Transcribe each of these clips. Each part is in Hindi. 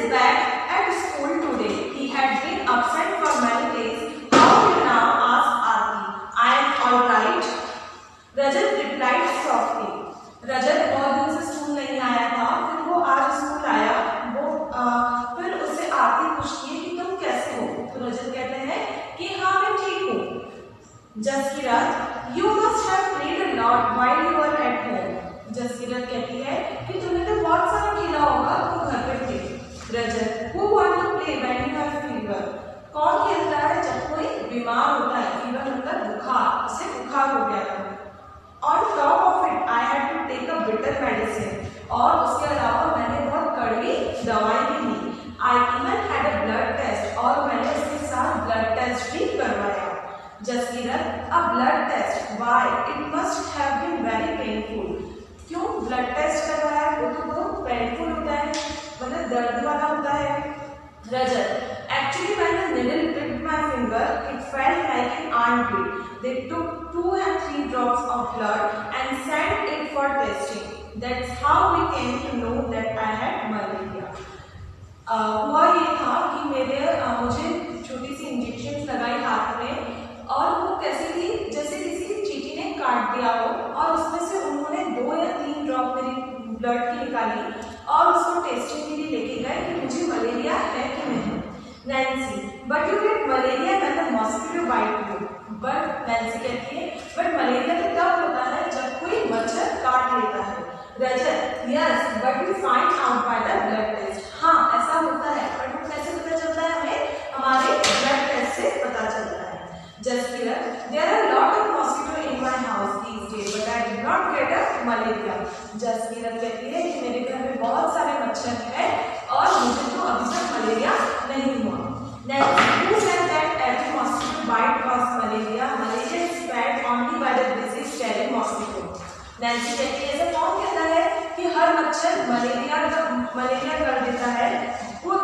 back at school today. He had been absent for many days. How are you now? asked Aarti. I am all right. Rajat replied softly. रजत बहुत दिन से स्कूल नहीं आया था, फिर वो आज स्कूल आया। फिर उससे आरती पूछती है कि तुम कैसे हो? तो रजत कहते हैं कि हाँ मैं ठीक हूँ। Jaskirat, you must have played a lot while you were at home. Jaskirat कहती है कि तुमने तो बहुत सारा खेला होगा तो घर पे थे। रजत, who want to play when you have fever? कौन खेलता है जब कोई बीमार होता है? फीवर मतलब बुखार, उसे बुखार हो गया था। On top of it, I had to take a bitter medicine. और उसके अलावा मैंने बहुत कड़वी दवाई भी ली। I even had a blood test और मैंने उसके साथ blood test भी करवाया। Jaskirat, a blood test? Why? It must have been very painful. क्यों blood test करवाया? वो तो बहुत painful होता है, मतलब दर्द वाला होता है। रजत, actually when the needle pricked my finger, it felt like an armpit. They took 2 and 3 drops of blood and sent it for testing. That's how we came to know that I had malaria. हुआ ये था कि मुझे छोटी सी इंजेक्शन लगाई हाथ में और वो कैसी थी जैसे किसी चींटी ने काट दिया हो और उसमें से उन्होंने 2 या 3 ड्रॉप मेरी ब्लड की निकाली और उसको टेस्टिंग के लिए लेके गए कि मुझे मलेरिया है कि नहीं। Nancy, but you get malaria when the mosquito bite you. But Nancy कहती है बट मलेरिया तो तब होता है जब कोई मच्छर काट लेता है। Rajat, yes but you find out by the blood test. हाँ ऐसा होता है, बट वो कैसे पता चलता है? हमें हमारे ब्लड टेस्ट से पता चलता है। Jaskirat, there are lot of mosquito in my house these days but I did not get a malaria. Jaskirat कहती है कि मेरे घर में बहुत सारे मच्छर हैं और मुझे तो अभी तक मलेरिया नहीं हुआ। Nancy, who said that every mosquito bite causes malaria? Malaria is spread only by the disease-carrying mosquito. Nancy कहती है ऐसा कौन कहता है कि हर मच्छर मलेरिया कर देता है? वो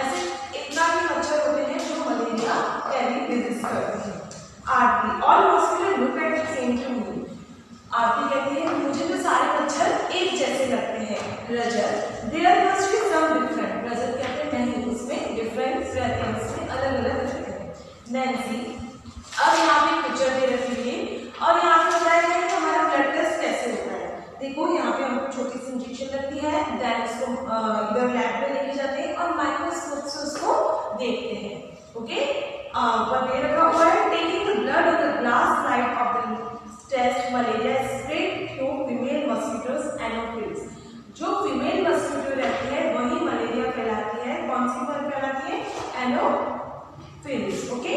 ऐसे इतना भी मच्छर होते हैं जो मलेरिया कैरी डिजीज करते हैं। आरती, all mosquitoes look at the same to me. आरती कहती है मुझे तो सारे मच्छर एक जैसे लगते हैं। रजत, there must be some different. रजत कहते हैं नहीं, उसमें डिफरेंस रहते हैं, उसमें अलग अलग रहते हैं। नैन्सी, अब यहाँ पे पिक्चर दे रखी है और यहाँ पे बताया गया कि हमारा ब्लड टेस्ट कैसे होता है। देखो यहाँ पे हमको छोटी सी इंजेक्शन लगती है, देन उसको इधर लैब में लेके जाते हैं और माइक्रोस्कोप से उसको देखते हैं। ओके, पर ये रखा हुआ है taking the blood of the glass slide of the test malaria spread through female mosquitoes anopheles. जो फीमेल मॉस्किटो रहती है वही मलेरिया फैलाती है। कौन सी फैलाती है? Anopheles. Okay,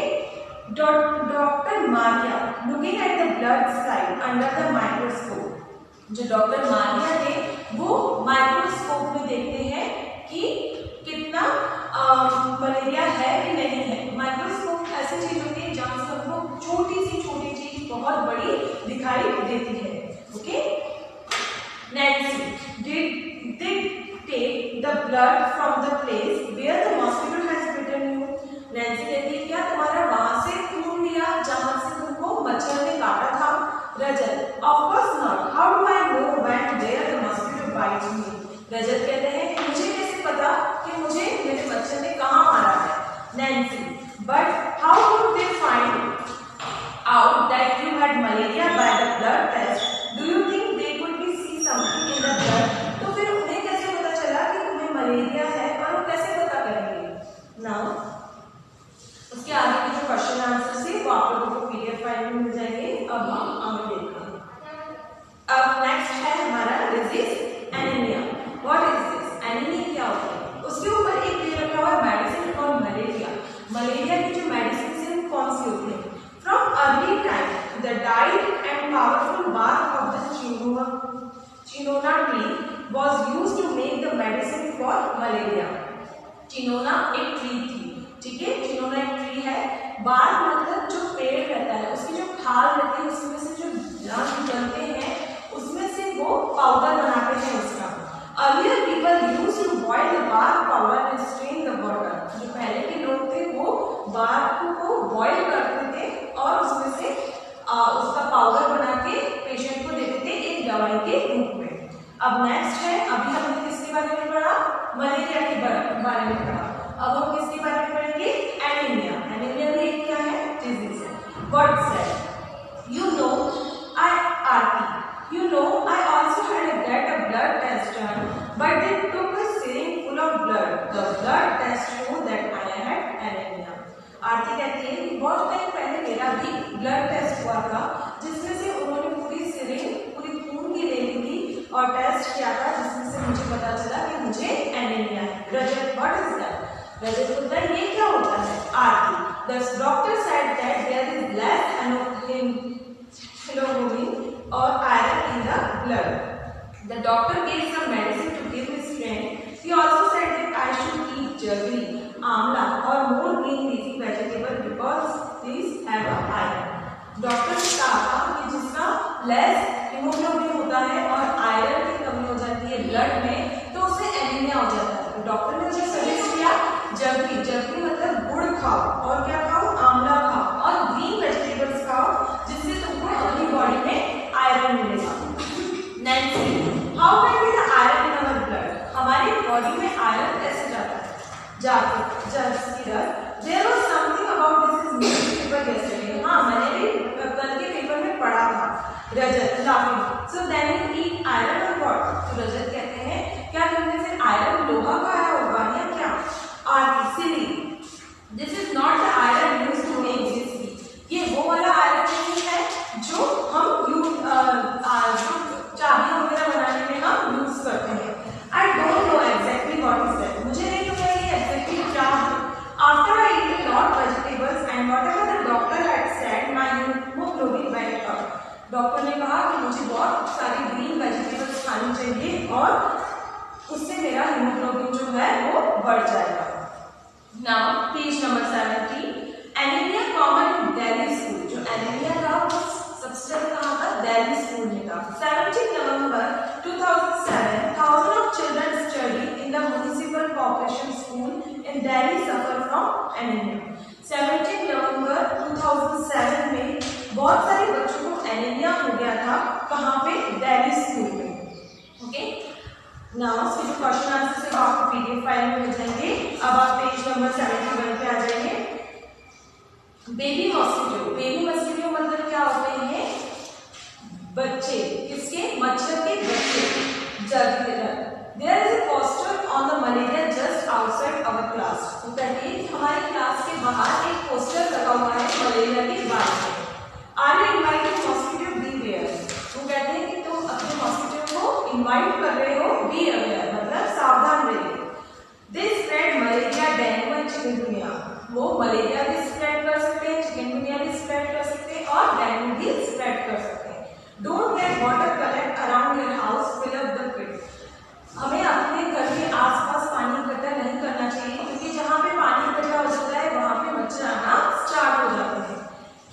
doctor Maria looking at the blood slide under the microscope. जो डॉक्टर मारिया है वो माइक्रोस्कोप में देखते हैं कि कितना मलेरिया है कि नहीं है। माइक्रोस्कोप ऐसी चीज होती है जहां से हमको छोटी चीज बहुत बड़ी दिखाई देती है। Okay, Nancy, did they take the blood from the place where the mosquito has bitten you? Nancy कहती है क्या तुम्हारा वहां से खून लिया जहां से तुमको मच्छर ने काटा था? रजत, of course not. How do I know when where the mosquito bites me? रजत कहते हैं कि मुझे कैसे पता कि मुझे मेरे मच्छर ने कहाँ मारा है? Nancy, but how could they find out that you had malaria by the blood test? Do you think they could be see something in the blood? तो फिर उन्हें कैसे पता चला कि तुम्हें मलेरिया है और वो कैसे पता करेंगे? Now, उसके आगे के जो क्वेश्चन आंसर से वो आप लोगों को पीडीएफ फाइल में मिल जाएंगे। अब हम आगे देखते हैं। अब नेक्स्ट है हमारा disease anaemia. What is this? Anaemia क्या होता है? उसके ऊपर एक दे रखा हुआ मेडिसिन कॉल्ड मलेरिया। मलेरिया की जो मेडिसिन है वो कौन सी होती है? From early time, the dyed and powerful bark of the chinona tree was used to make the medicine for malaria. चिनोना एक ट्री थी, ठीक है, चिनोना एक ट्री है। बार्क मतलब जो पेड़ रहता है उसकी जो खाल रहती है उसमें से जो रस निकलते हैं उसमें से वो पाउडर बनाते हैं उसका। Earlier people used to boil the bark powder and strain the water. जो पहले के लोग थे वो बार्क को बॉईल करते थे और उसमें से उसका पाउडर बना के पेशेंट को देते थे एक दवाई के रूप में। अब नेक्स्ट है, अभी हमने किसके बारे में पढ़ा? मलेरिया के बारे में पढ़ा। अब हम किसके बारे में पढ़ेंगे? एनीमिया। एनीमिया भी एक क्या है? डिजीज है। God said, you know I Aarti, you know I also had to get a blood test done, but they took a syringe full of blood. The blood test showed that I had anemia. आरती कहती है कि बहुत टाइम पहले मेरा भी ब्लड टेस्ट हुआ था, जिसमें से उन्होंने पूरी सिरिंज पूरी खून की ले ली थी और टेस्ट किया था, जिसमें से मुझे पता चला कि मुझे एनीमिया है। रजत, व्हाट इज दैट? रजत बोलता है ये क्या होता है? आरती, the doctor said that there is less hemoglobin or iron in the blood. The doctor gave some medicine to give his friend. He also said that I should eat jaggery, amla or more green leafy vegetable because these have iron. Doctor ने कहा था कि जिसका लेस हीमोग्लोबिन होता है और आयरन की कमी हो जाती है ब्लड में, तो उसे एनीमिया हो जाता है। तो डॉक्टर ने मुझे सजेस्ट किया जगरी, जगरी मतलब गुड़ खाओ और क्या खाओ? आंवला खाओ और ग्रीन वेजिटेबल्स खाओ, जिससे तुमको अपनी बॉडी में आयरन मिलेगा। Nancy, how can be the iron in our blood? हमारी बॉडी में आयरन कैसे जाता है? There was something about this is newspaper yesterday. हाँ, मैंने भी कल के पेपर में पढ़ा था। Rajat, laughing, so then you eat iron और व्हाट? तो रजत कहते हैं क्या तुमने फिर आयरन लोहा खाया होगा या क्या? Aarti, silly, this is not the iron used to make this tea. ये वो वाला आयरन नहीं है जो हम चाबियां वगैरह बनाने में हम यूज करते हैं। I don't know exactly what is that. मुझे नहीं पता ये एग्जैक्टली क्या है। After I eat a lot vegetables and whatever the doctor had said my haemoglobin went up. Doctor ने कहा कि मुझे बहुत सारी ग्रीन वेजिटेबल्स खानी चाहिए और उससे मेरा हीमोग्लोबिन जो है वो बढ़ जाएगा। Now page number 70, anaemia common in Delhi school. जो एनीमिया था वो सबसे ज्यादा कहाँ था? दिल्ली स्कूल में था। 17 नवंबर 2007, thousands of children studied in the municipal population school in Delhi suffer from anemia. 17 नवंबर 2007 में बहुत सारे बच्चों को एनीमिया हो गया था। कहाँ पे? दिल्ली स्कूल में। ओके, नाउ इसके जो क्वेश्चन आंसर से आपको पीडीएफ फाइल में मिल जाएंगे। अब आप पेज नंबर 71 पे आ जाएंगे। बेबी मॉस्किटो, बेबी मॉस्किटो मतलब क्या होते हैं? बच्चे, किसके? मच्छर के बच्चे। There is a poster on the malaria just outside our class. तो कहते हैं हमारे क्लास के बाहर एक पोस्टर लगा हुआ है मलेरिया के बारे में। Are you invited mosquito be aware? वो कहते हैं कि तुम अपने मॉस्किटो को इनवाइट कर रहे हो, बी अवेयर मतलब सावधान रहिए। They spread malaria, dengue and chikungunya. वो मलेरिया भी स्प्रेड कर सकते हैं, चिकनगुनिया भी स्प्रेड कर सकते हैं और डेंगू भी स्प्रेड कर सकते हैं। Don't let water collect around your house, fill up the pit. हमें अपने घर के आसपास पानी इकट्ठा नहीं करना चाहिए, क्योंकि जहाँ पे पानी इकट्ठा हो जाता है वहाँ पे मच्छर आना स्टार्ट हो जाते हैं।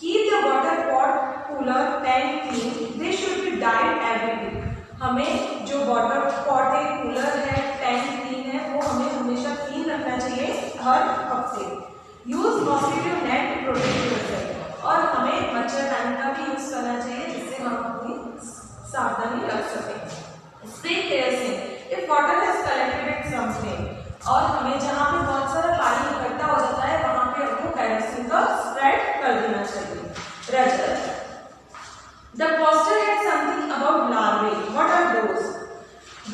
Keep the water pot, cooler, tank clean, they should be डाइड एवरी वीक। हमें जो वाटर पॉट है, कूलर है, टैंक क्लीन है, वो हमें हमेशा क्लीन रखना चाहिए हर हफ्ते। Use mosquito net to protect yourself. और हमें मच्छरदानी का भी यूज करना चाहिए, जिससे हम अपनी सावधानी रख सकें। Spray kerosene if water has collected at some place. और हमें जहाँ पे बहुत सारा पानी इकट्ठा हो जाता है वहाँ पे हमको केरोसिन का स्प्रेड कर देना चाहिए। Rajat, the poster had something about larvae, what are those?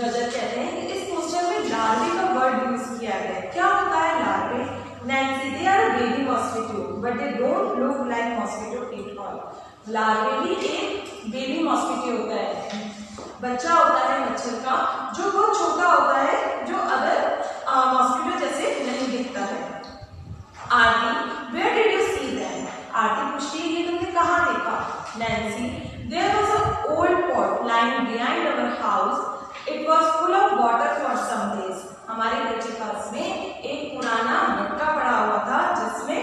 Rajat कहते हैं कि इस पोस्टर में लार्वे का वर्ड यूज किया गया है। क्या होता है larvae? Nancy, they are baby mosquito but they don't look like mosquito at all. Larvae भी एक बेबी मॉस्किटो होता है, बच्चा होता है मच्छर का, जो बहुत छोटा होता है, जो अदर मॉस्किटो जैसे नहीं दिखता है। Aarti, where did you see them? Aarti पूछती है ये तुमने कहाँ देखा? Nancy, there was a old pot lying behind our house, it was full of water for some days. हमारे घर के पास में एक पुराना मटका पड़ा हुआ था जिसमें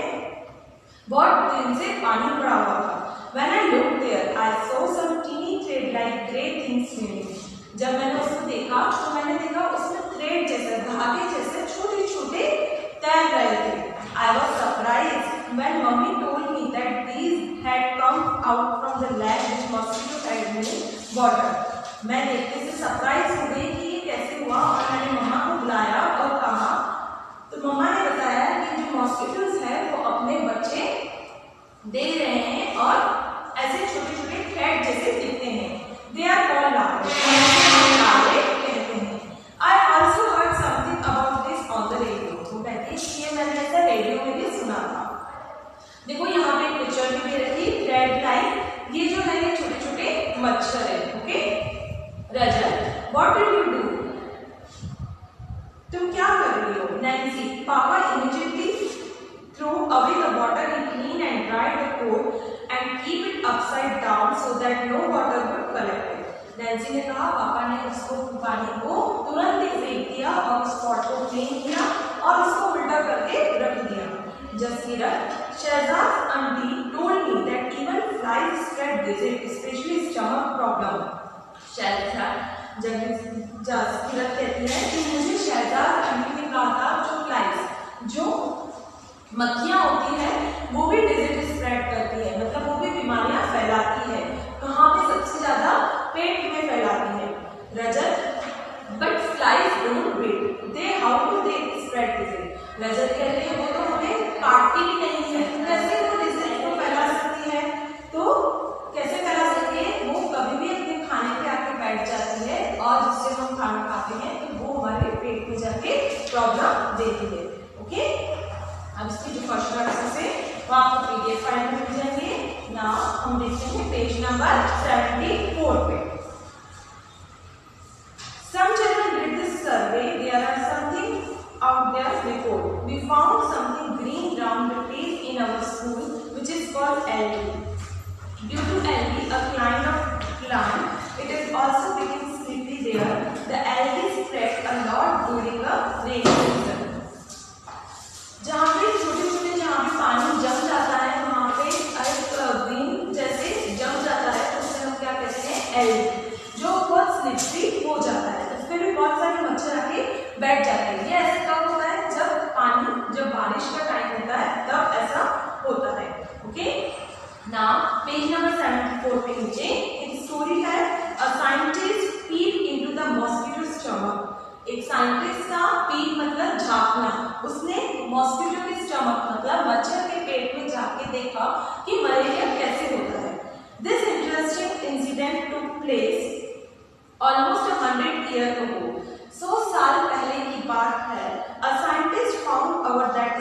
बहुत दिन से पानी पड़ा हुआ था। When I looked there, I saw some teeny thread like grey things swimming. जब मैंने उसको देखा तो मैंने देखा उसमें थ्रेड जैसे, धागे जैसे छोटे छोटे तैर रहे थे। I was surprised when Mummy told me that these had come out from the lab which mosquito had made water. मैं देखने से सरप्राइज हो गई कि ये कैसे हुआ, और मैंने मम्मा को बुलाया और कहा मच्छर है. Okay Rajat, what did you do? तुम क्या कर रही हो? नैन्सी, पापा immediately threw away the bottle. He cleaned and dried the coat and keep it upside down so that no water would collect it. Nancy ने कहा पापा ने उसको पानी को तुरंत ही फेंक दिया और उस पॉट को क्लीन किया और उसको उल्टा करके रख दिया. Jaskirat, Shahzad aunty told me that even flies spread disease, especially stomach problem. Shahzad Jaskirat कहती है कि मुझे शहजाद आंटी ने कहा था जो फ्लाइज जो मक्खियां होती है वो भी डिजीज स्प्रेड करती है, मतलब वो भी बीमारियां फैलाती है. कहाँ पे सबसे ज्यादा? पेट में फैलाती है. Rajat, but flies don't bite, they how to they spread disease. Rajat कहते हैं वो तो हमें काटती भी नहीं है, कैसे वो डिजीज को फैला सकती है? तो कैसे फैला सकती है? वो कभी भी अपने खाने पे आके बैठ जाती है और जिससे हम खाना खाते हैं तो वो हमारे पेट में जाके प्रॉब्लम देती है. ओके अब इसकी जो क्वेश्चन आंसर है वो आपको पीडीएफ फाइल में मिल जाएंगे. नाउ हम देखते हैं पेज नंबर 74 पे. Some children did this survey. There are something out there report. We found something green round the place in our school which is called algae. Due to algae, a kind of plant, it is also become slippery there. The algae spread a lot during the rainy season. जहाँ पे छोटे-छोटे जहाँ पे पानी जम जाता है वहाँ पे ग्रीन जैसे जम जाता है तो उसे हम क्या कहते हैं? एल्गी, जो बहुत स्लिपरी हो जाता है. उसमें भी बहुत सारे मच्छर आके बैठ जाते हैं. ये ऐसे कब होता है? जब बारिश का टाइम होता है तब ऐसा होता है. ओके नाउ पेज नंबर 74 पे नीचे एक स्टोरी है. A scientist peep into the mosquito stomach. एक साइंटिस्ट का पीप मतलब झांकना, उसने मॉस्किटो के स्टमक मतलब मच्छर के पेट में जाके देखा कि मलेरिया कैसे होता है. This interesting incident took place almost 100 year ago. 100 साल पहले की बात है. A scientist found out that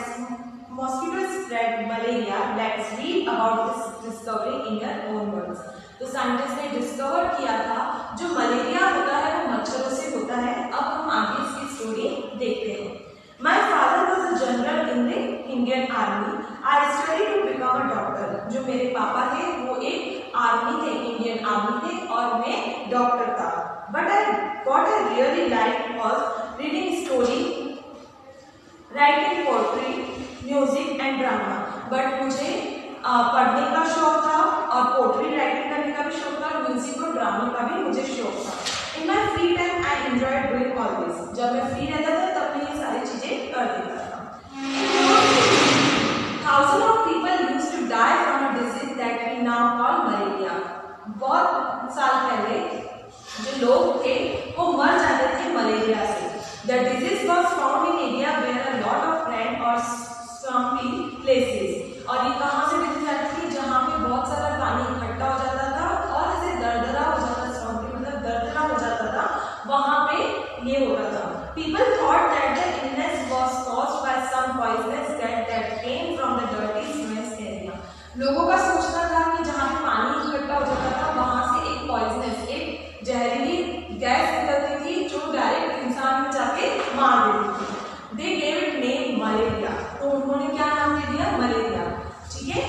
mosquito spread malaria. Let's read about this discovery in your own words. तो साइंटिस्ट ने डिस्कवर किया था जो मलेरिया होता है वो मच्छरों से होता है. अब हम आगे इसकी स्टोरी देखते हैं. My father was a general in the Indian Army. I studied to become a doctor. जो मेरे पापा थे वो एक आर्मी थे, इंडियन आर्मी थे और मैं डॉक्टर था. But what I really liked was reading story, writing poetry, music and drama. But मुझे पढ़ने का शौक था और पोट्री राइटिंग करने का भी शौक था, म्यूजिक और ड्रामा का भी मुझे शौक था. In my free time I enjoyed doing all this. जब मैं फ्री रहता था तब मैं ये सारी चीजें कर देता था. Thousands of people used to die from a disease that we now call malaria. बहुत साल पहले जो लोग थे वो मर जाते थे मलेरिया से. The disease was found in area where a lot of rain or swampy places. और ये कहाँ से डिजीज आती थी? जहाँ पे बहुत सारा पानी इकट्ठा हो जाता था और ऐसे दरदरा हो जाता था. स्वाम्पी मतलब दरदरा हो जाता था, वहाँ पे ये होता था. People thought that the illness was caused by some poisonous gas that came from the dirty sewage area. लोगों का सोचना था कि जहाँ पे पानी इकट्ठा हो जाता था वहाँ से एक पॉइजनस, एक जहरीली गैस निकलती थी जो डायरेक्ट इंसान में जाके मार देती थी. They gave it name malaria. तो उन्होंने क्या नाम दे दिया? मलेरिया. ठीक है.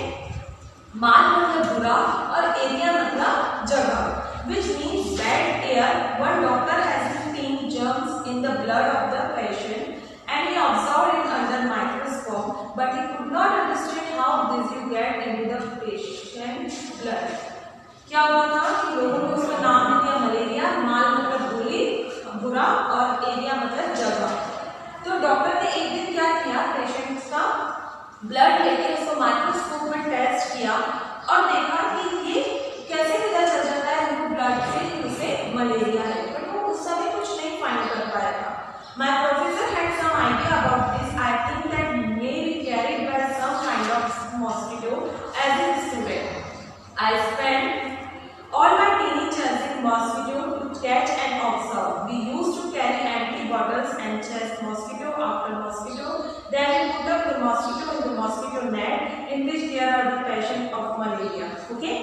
माल मतलब बुरा और एरिया मतलब जगह. Which means bad air. One doctor has seen germs in the blood of the patient and he observed it under microscope, but he could not understand how disease get into the patient's blood. क्या हुआ था कि लोगों ने उसका नाम दे दिया मलेरिया. माल मतलब बुरा और एरिया मतलब जगह. तो डॉक्टर ने एक दिन क्या किया, पेशेंट्स का ब्लड लेके उसको माइक्रोस्कोप में टेस्ट किया और देखा कि ये कैसे पता चल जाता है उनको ब्लड से कि उसे मलेरिया है. बट वो उस समय कुछ नहीं फाइंड कर पाया था. My professor had some idea about this. I think that may be carried by some kind of mosquito. As a student I spend all my teenage years in mosquito to catch and observe. We used to carry empty bottles and chase mosquito after mosquito. Then we put up the mosquito in the mosquito net in which there are the patient of malaria. Okay.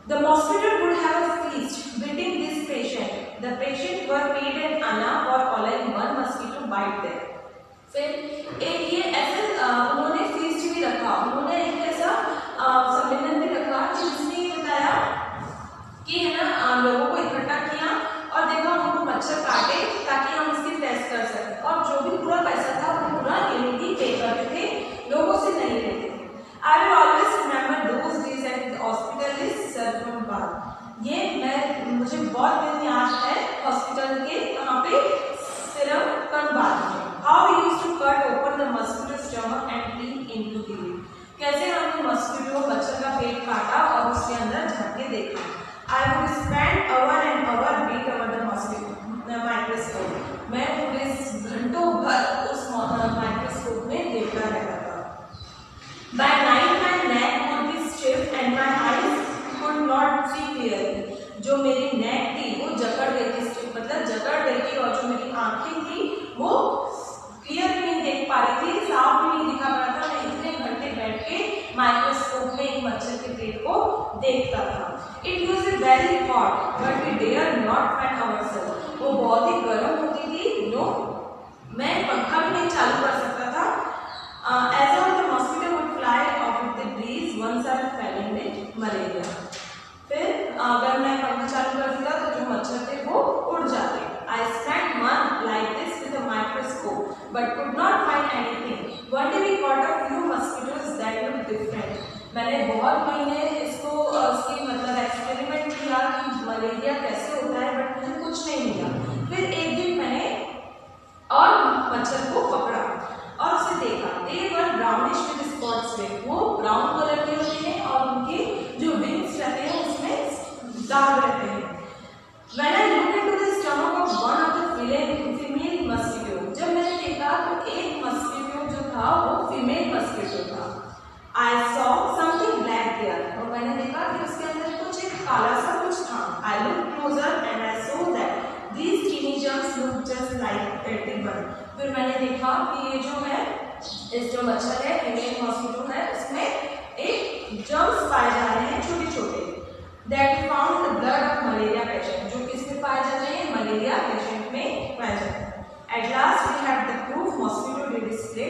The mosquito would have a feast beating this patient. The patient were paid an anna for allowing one mosquito bite them. फिर एक ये ऐसे उन्होंने फीस्ट भी रखा, उन्होंने एक ऐसा सम्मेलन भी रखा जिसने ये बताया कि है ना लोगों को इकट्ठा किया और देखा उनको मच्छर काटे ताकि हम इसकी टेस्ट कर सकें, और जो भी पूरा पैसा था वो पूरा ये लोग ही पे करते थे, लोगों से नहीं लेते थे। I will always remember those days at the hospital is Sarpanpal. ये मुझे बहुत दिन याद है हॉस्पिटल के कहाँ पे सिरमकनबाद में। How we used to cut open the mosquito stomach and peek into the it. कैसे हमने मस्किटो मच्छर का पेट काटा और उसके अंदर झाँक के देखा। I would spend hour and hour beat over the mosquito microscope. मैं पूरे घंटों भर उस माइक्रोस्कोप में देखता रहता था। By night my neck would be stiff and my eyes could not see clearly. जो मेरी नेक थी वो जकड़ गई थी, मतलब जकड़ गई थी, और जो मेरी आंखें थी वो क्लियर भी नहीं देख पा रही थी, साफ भी नहीं दिखा पा रहा था। मैं इतने घंटे बैठ के माइक्रोस्कोप में एक मच्छर के पेट को देखता था। It was very hot, but we dared not fan ourselves. वो बहुत ही गर्म होती थी, मैं पंखा भी नहीं चालू कर सकता था। As all the mosquito would fly off with the breeze once I fell in with malaria. फिर अगर मैं पंखा चालू कर दिया तो जो मच्छर थे वो उड़ जाते। I spent months like this with a microscope, but could not find anything. One day we caught a few mosquitoes that looked different. मैंने बहुत महीने इसको इसकी मतलब एक्सपेरिमेंट किया कि मलेरिया कैसे होता है, बट मुझे कुछ नहीं मिला। फिर एक दिन मैंने और मच्छर को पकड़ा और उसे देखा। They were brownish with spots में, वो ब्राउन कलर के होते हैं और उनके जो विंग्स रहते हैं उसमें दाग रहते हैं। When I looked into the stomach of one of the female mosquito, जब मैंने देखा तो एक मस्किटो जो था वो फीमेल मस्किटो था। I saw something black there, और मैंने देखा कि उसके अंदर कुछ एक काला सा कुछ था। I looked closer and I saw that these teeny germs look just like tick-borne. फिर मैंने देखा कि ये जो है इस जो मच्छर है फीमेल मॉस्किटो है उसमें एक जर्म्स पाए जा रहे हैं छोटे छोटे। That we found the blood of malaria patient, जो किसमें पाए जाते हैं, मलेरिया पेशेंट में पाए जाते हैं। At last we had the proof mosquito did display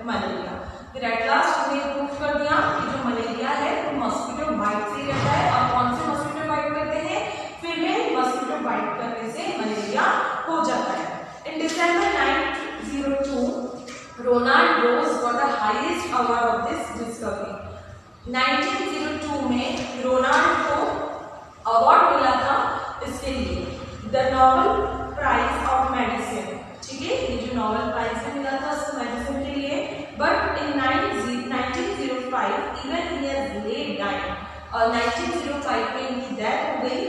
malaria. फिर at last हमने प्रूफ कर दिया कि जो मलेरिया है वो मॉस्किटो बाइट से रहता है, और कौन से मॉस्किटो बाइट करते हैं, फीमेल मॉस्किटो बाइट करने से मलेरिया हो जाता है। In December 1902, Ronald Rose got the highest award of this discovery. 1902 में रोनाल्ड को अवार्ड मिला था इसके लिए, the Nobel prize of medicine. ठीक है, ये जो नोबेल प्राइज में मिला था उसको मेडिसिन के लिए। But in 1905 even he has lead died, और 1905 में इनकी डेथ हो गई।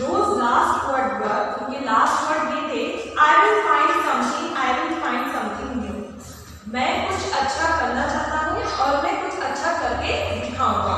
रोज लास्ट वर्ड वर, उनके लास्ट वर्ड ये थे, I will find something new. मैं कुछ अच्छा करना चाहता हूँ और मैं कुछ अच्छा करके दिखाऊंगा।